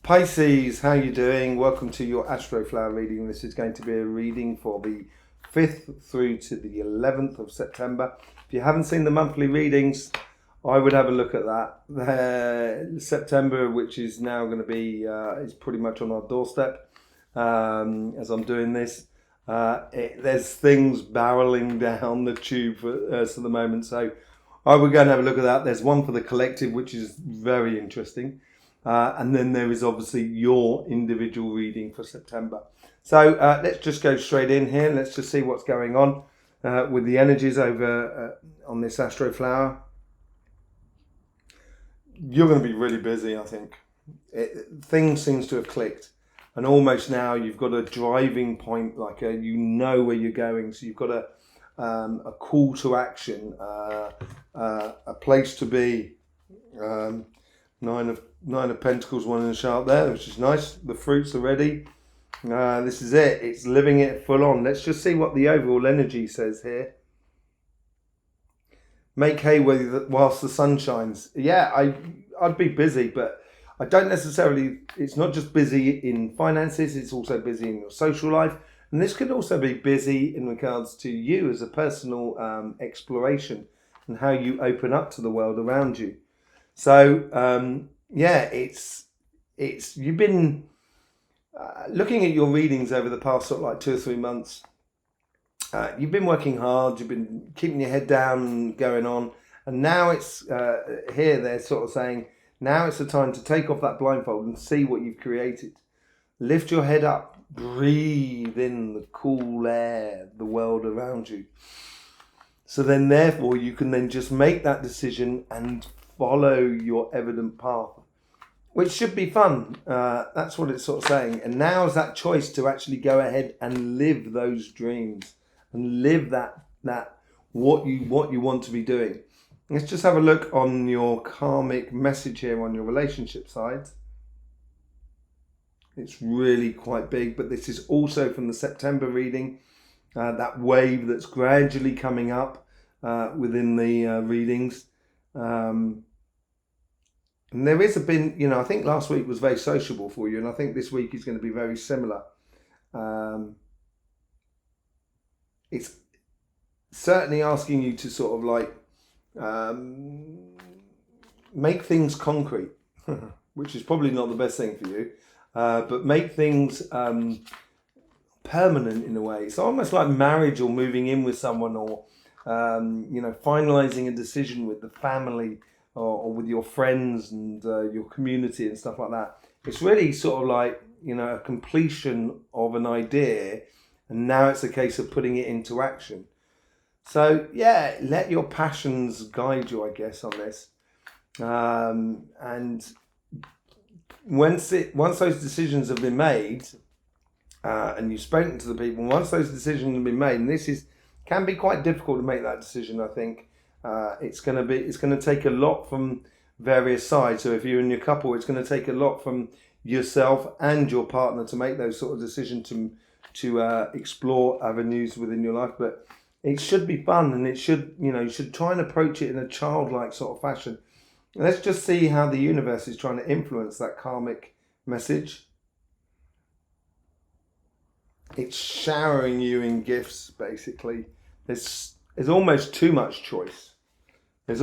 Pisces, how you doing? Welcome to your Astroflower reading. This is going to be a reading for the 5th through to the 11th of September. If you haven't seen the monthly readings, I would have a look at that. September, which is now going to be, is pretty much on our doorstep as I'm doing this. There's things barreling down the tube for us at the moment. So I would go and have a look at that. There's one for the collective, which is very interesting. And then there is obviously your individual reading for September. So let's just go straight in here. Let's just see what's going on with the energies over on this Astroflower. You're going to be really busy, I think. Things seems to have clicked. And almost now you've got a driving point, like you know where you're going. So you've got a call to action, a place to be. Nine of Pentacles, one in the sharp there, which is nice. The fruits are ready. This is it. It's living it full on. Let's just see what the overall energy says here. Make hay whilst the sun shines. Yeah, I'd be busy, but I don't necessarily, it's not just busy in finances, it's also busy in your social life. And this could also be busy in regards to you as a personal exploration and how you open up to the world around you. So, yeah, it's you've been looking at your readings over the past sort of like 2 or 3 months. You've been working hard, you've been keeping your head down and going on. And now it's here, they're sort of saying, now it's the time to take off that blindfold and see what you've created. Lift your head up, breathe in the cool air, the world around you. So then therefore you can then just make that decision and follow your evident path, which should be fun. That's what it's sort of saying. And now is that choice to actually go ahead and live those dreams and live that what you want to be doing. Let's just have a look on your karmic message here on your relationship side. It's really quite big, but this is also from the September reading, that wave that's gradually coming up within the readings. And there is I think last week was very sociable for you, and I think this week is going to be very similar. It's certainly asking you to sort of like make things concrete, which is probably not the best thing for you, but make things permanent in a way. It's almost like marriage or moving in with someone, or finalizing a decision with the family or with your friends and your community and stuff like that. It's really sort of like, a completion of an idea, and now it's a case of putting it into action. So yeah, let your passions guide you, I guess, on this. And once those decisions have been made, and you've spoken to the people, once those decisions have been made, and can be quite difficult to make that decision, I think. It's going to take a lot from various sides. So if you're in your couple, it's going to take a lot from yourself and your partner to make those sort of decisions to explore avenues within your life. But it should be fun, and it should, you should try and approach it in a childlike sort of fashion. Let's just see how the universe is trying to influence that karmic message. It's showering you in gifts, basically. There's almost too much choice. It's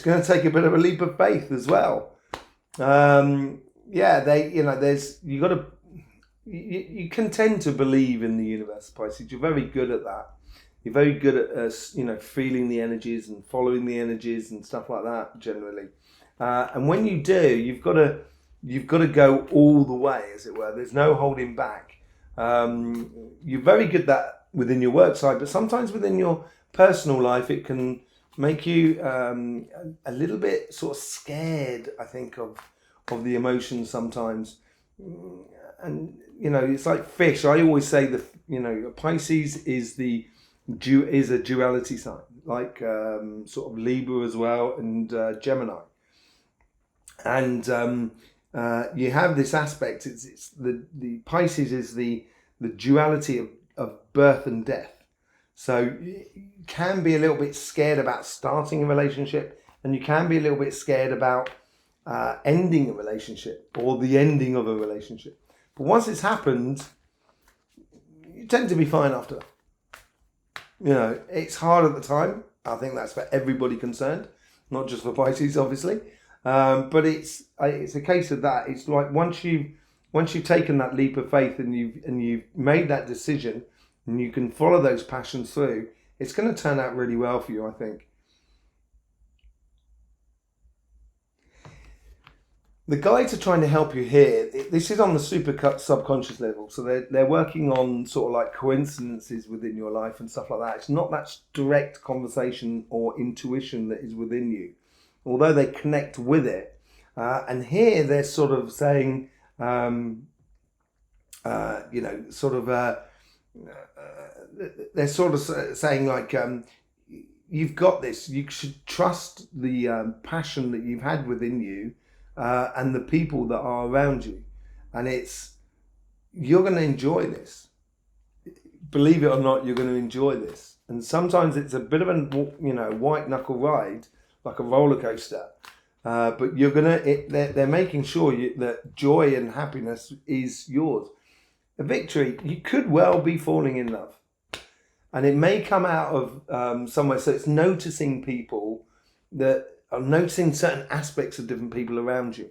going to take a bit of a leap of faith as well. You can tend to believe in the universe, Pisces. You're very good at that. You're very good at feeling the energies and following the energies and stuff like that generally. And when you do, you've got to go all the way, as it were. There's no holding back. You're very good at that within your work side, but sometimes within your personal life, it can make you a little bit sort of scared, I think, of the emotions sometimes. And it's like fish. I always say Pisces is a duality sign, like sort of Libra as well, and Gemini. And you have this aspect. It's the Pisces is the duality of birth and death. So you can be a little bit scared about starting a relationship, and you can be a little bit scared about ending a relationship or the ending of a relationship. But once it's happened, you tend to be fine after that. You know, it's hard at the time. I think that's for everybody concerned, not just for Pisces, obviously. But it's a case of that. It's like once you've taken that leap of faith and you've made that decision and you can follow those passions through, it's going to turn out really well for you, I think. The guides are trying to help you here. This is on the super subconscious level. So they're working on sort of like coincidences within your life and stuff like that. It's not that direct conversation or intuition that is within you, although they connect with it. And here they're sort of saying, they're sort of saying like, you've got this. You should trust the passion that you've had within you. And the people that are around you, and you're going to enjoy this. Believe it or not, you're going to enjoy this. And sometimes it's a bit of a white knuckle ride, like a roller coaster. But they're making sure that joy and happiness is yours. A victory. You could well be falling in love, and it may come out of somewhere. So it's noticing people that. I'm noticing certain aspects of different people around you.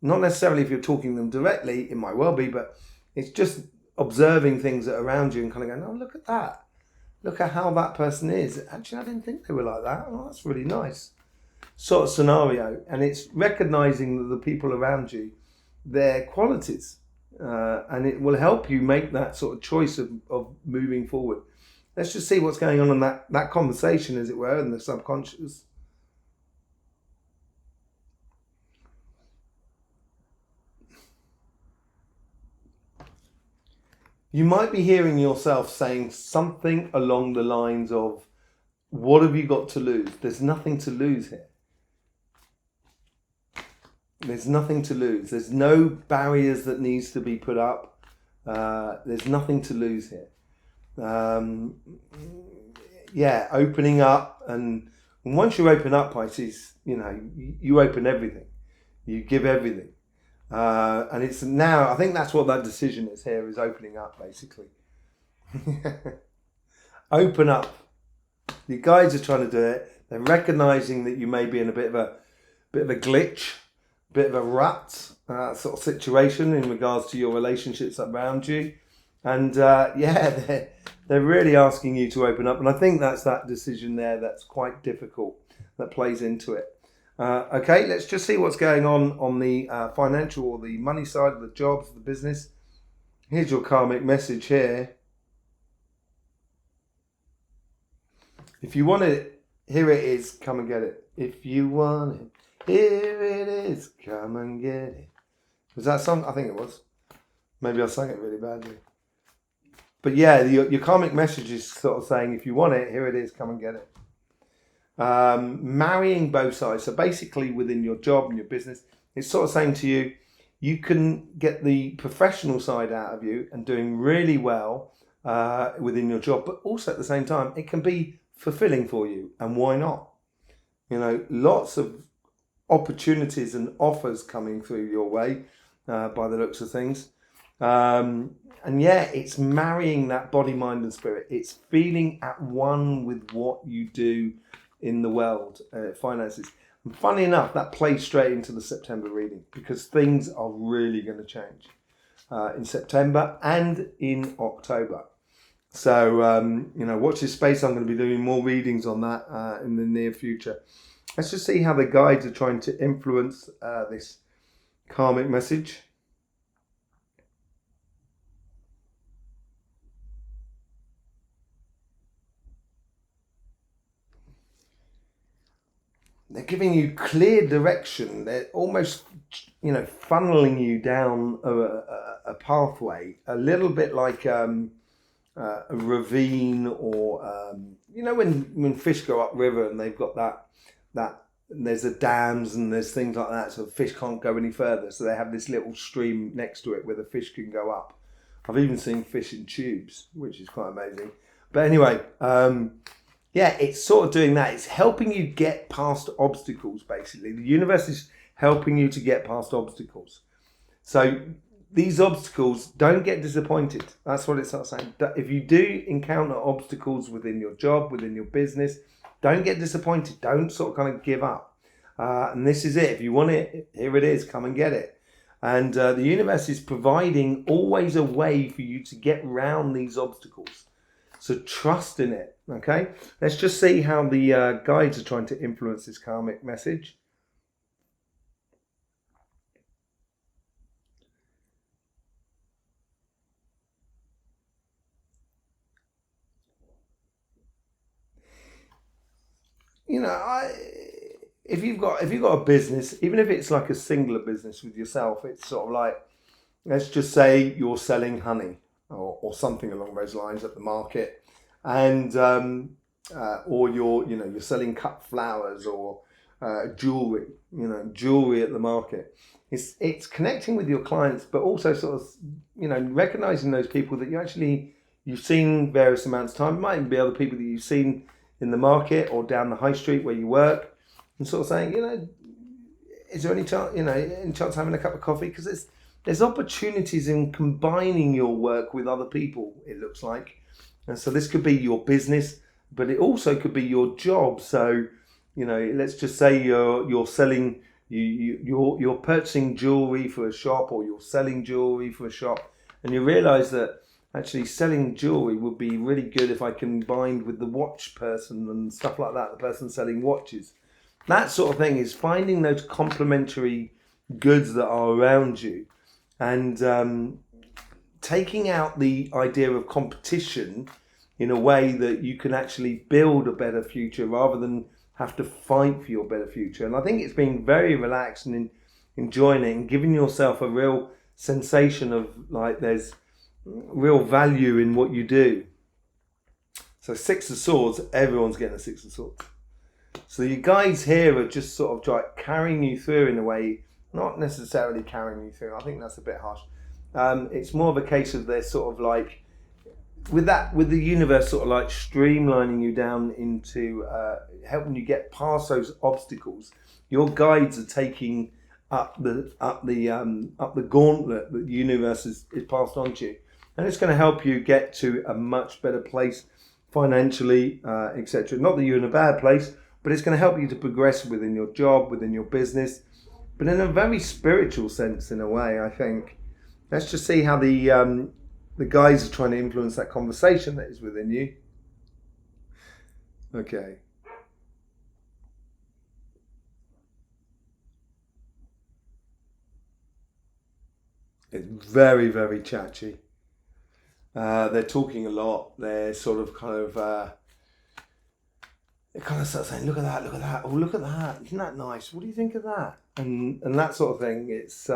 Not necessarily if you're talking to them directly, it might well be, but it's just observing things that are around you and kind of going, oh, look at that. Look at how that person is. Actually, I didn't think they were like that. Oh, that's really nice. Sort of scenario. And it's recognizing that the people around you, their qualities. And it will help you make that sort of choice of moving forward. Let's just see what's going on in that conversation, as it were, in the subconscious. You might be hearing yourself saying something along the lines of, what have you got to lose? There's nothing to lose here. There's nothing to lose. There's no barriers that needs to be put up. There's nothing to lose here. Opening up. And once you open up, Pisces, you open everything. You give everything. And it's now, I think that's what that decision is here, is opening up, basically. Open up. The guides are trying to do it. They're recognizing that you may be in a bit of a glitch, a bit of a rut sort of situation in regards to your relationships around you. And they're really asking you to open up. And I think that's that decision there that's quite difficult, that plays into it. Okay, let's just see what's going on the financial or the money side of the jobs, the business. Here's your karmic message here. If you want it, here it is, come and get it. If you want it, here it is, come and get it. Was that a song? I think it was. Maybe I sang it really badly. But yeah, your karmic message is sort of saying, if you want it, here it is, come and get it. Marrying both sides. So basically within your job and your business, it's sort of saying to you, you can get the professional side out of you and doing really well within your job, but also at the same time, it can be fulfilling for you. And why not? Lots of opportunities and offers coming through your way by the looks of things. It's marrying that body, mind and spirit. It's feeling at one with what you do in the world, finances. And funny enough, that plays straight into the September reading, because things are really going to change in September and in October. So, watch this space. I'm going to be doing more readings on that in the near future. Let's just see how the guides are trying to influence this karmic message. They're giving you clear direction. They're almost, funneling you down a pathway, a little bit like a ravine, or when fish go upriver and they've got that there's the dams and there's things like that, so the fish can't go any further. So they have this little stream next to it where the fish can go up. I've even seen fish in tubes, which is quite amazing. But anyway, it's sort of doing that. It's helping you get past obstacles, basically. The universe is helping you to get past obstacles. So these obstacles, don't get disappointed. That's what it's not saying. If you do encounter obstacles within your job, within your business, don't get disappointed. Don't sort of kind of give up. And this is it. If you want it, here it is. Come and get it. And the universe is providing always a way for you to get around these obstacles. So trust in it. Okay. Let's just see how the guides are trying to influence this karmic message. You know, if you've got a business, even if it's like a singular business with yourself, it's sort of like, let's just say you're selling honey or something along those lines at the market, and or you're selling cut flowers or jewelry at the market. It's connecting with your clients, but also sort of recognizing those people that you've seen various amounts of time. It might even be other people that you've seen in the market or down the high street where you work, and sort of saying, is there any chance, of having a cup of coffee? Because there's opportunities in combining your work with other people, it looks like. And so this could be your business, but it also could be your job. So, let's just say you're selling, you're purchasing jewelry for a shop, or you're selling jewelry for a shop, and you realize that actually selling jewelry would be really good if I combined with the watch person and stuff like that, the person selling watches. That sort of thing is finding those complementary goods that are around you, and taking out the idea of competition in a way that you can actually build a better future rather than have to fight for your better future. And I think it's being very relaxed and enjoying it and giving yourself a real sensation of like there's real value in what you do. So Six of Swords, everyone's getting a Six of Swords. So your guides here are just sort of like carrying you through in a way, not necessarily carrying you through. I think that's a bit harsh. It's more of a case of they're sort of like, with the universe sort of like streamlining you down into helping you get past those obstacles. Your guides are taking up the gauntlet that the universe is passed on to you. And it's going to help you get to a much better place financially, etc. Not that you're in a bad place, but it's going to help you to progress within your job, within your business, but in a very spiritual sense, in a way, I think. Let's just see how the guys are trying to influence that conversation that is within you. Okay. It's very, very chatty. They're talking a lot. They're sort of they kind of start saying, look at that, oh, look at that, isn't that nice? What do you think of that? And that sort of thing. It's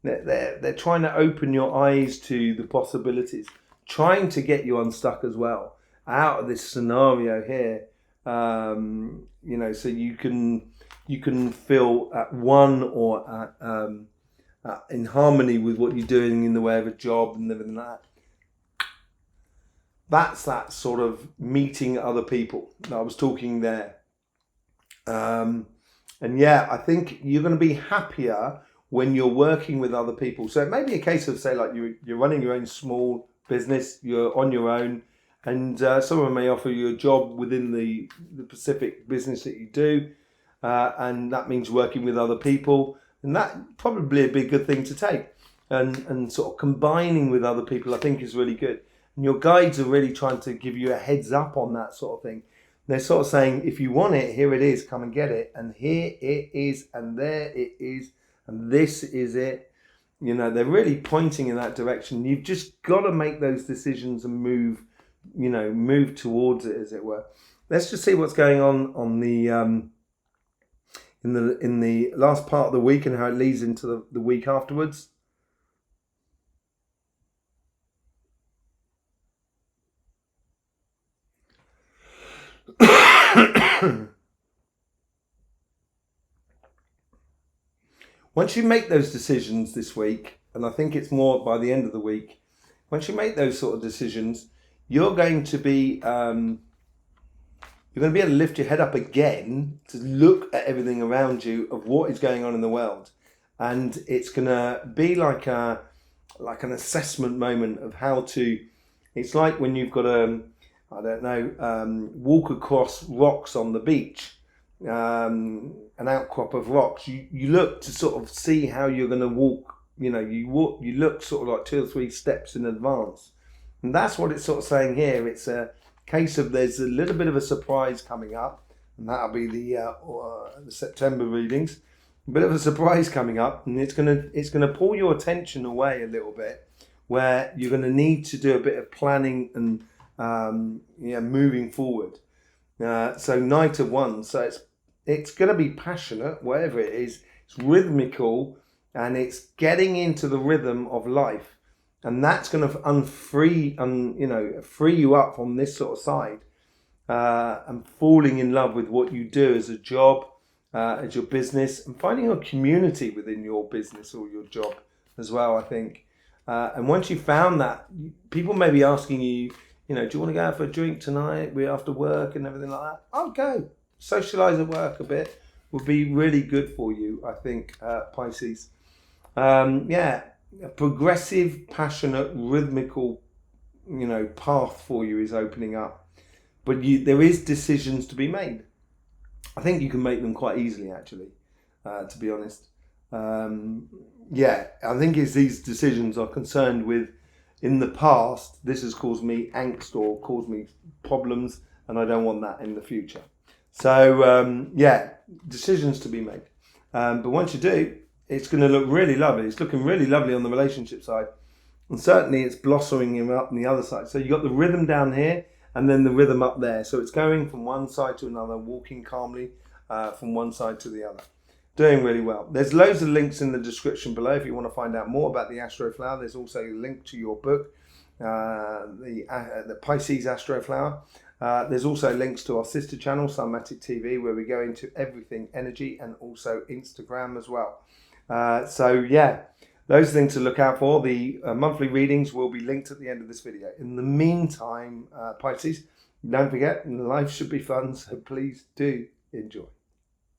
they're trying to open your eyes to the possibilities, trying to get you unstuck as well out of this scenario here. So you can feel at one or at in harmony with what you're doing in the way of a job and everything like that. That's that sort of meeting other people that I was talking there. And yeah, I think you're going to be happier when you're working with other people. So it may be a case of, say, like you're running your own small business, you're on your own, and someone may offer you a job within the specific business that you do, and that means working with other people, and that probably be a good thing to take. And sort of combining with other people, I think, is really good. And your guides are really trying to give you a heads up on that sort of thing. They're sort of saying, if you want it, here it is, come and get it. And here it is, and there it is, and this is it. They're really pointing in that direction. You've just got to make those decisions and move towards it, as it were. Let's just see what's going on the in the last part of the week and how it leads into the week afterwards. Once you make those decisions this week, and I think it's more by the end of the week, once you make those sort of decisions, you're going to be you're going to be able to lift your head up again to look at everything around you of what is going on in the world. And it's going to be like an assessment moment of how to, it's like when you've got to, I don't know, walk across rocks on the beach, an outcrop of rocks. You look to sort of see how you're going to walk. You look sort of like 2 or 3 steps in advance. And that's what it's sort of saying here. It's a case of there's a little bit of a surprise coming up, and that'll be the September readings. A bit of a surprise coming up, and it's gonna pull your attention away a little bit, where you're gonna need to do a bit of planning and moving forward. So Knight of Wands. So it's gonna be passionate, whatever it is. It's rhythmical, and it's getting into the rhythm of life, and that's gonna free you up from this sort of side, and falling in love with what you do as a job. As your business, and finding a community within your business or your job as well, I think. And once you found that, people may be asking you, do you want to go out for a drink tonight? We're after work and everything like that. I'll go. Socialise at work a bit would be really good for you, I think, Pisces. A progressive, passionate, rhythmical, path for you is opening up. But there is decisions to be made. I think you can make them quite easily, actually, to be honest. I think as these decisions are concerned with, in the past, this has caused me angst or caused me problems, and I don't want that in the future. So, decisions to be made. But once you do, it's going to look really lovely. It's looking really lovely on the relationship side. And certainly it's blossoming up on the other side. So you've got the rhythm down here, and then the rhythm up there. So it's going from one side to another, walking calmly from one side to the other. Doing really well. There's loads of links in the description below if you want to find out more about the Astroflower. There's also a link to your book, the Pisces Astroflower. There's also links to our sister channel, Sunmatic TV, where we go into everything energy, and also Instagram as well. Those things to look out for. The monthly readings will be linked at the end of this video. In the meantime, Pisces, don't forget, life should be fun, so please do enjoy.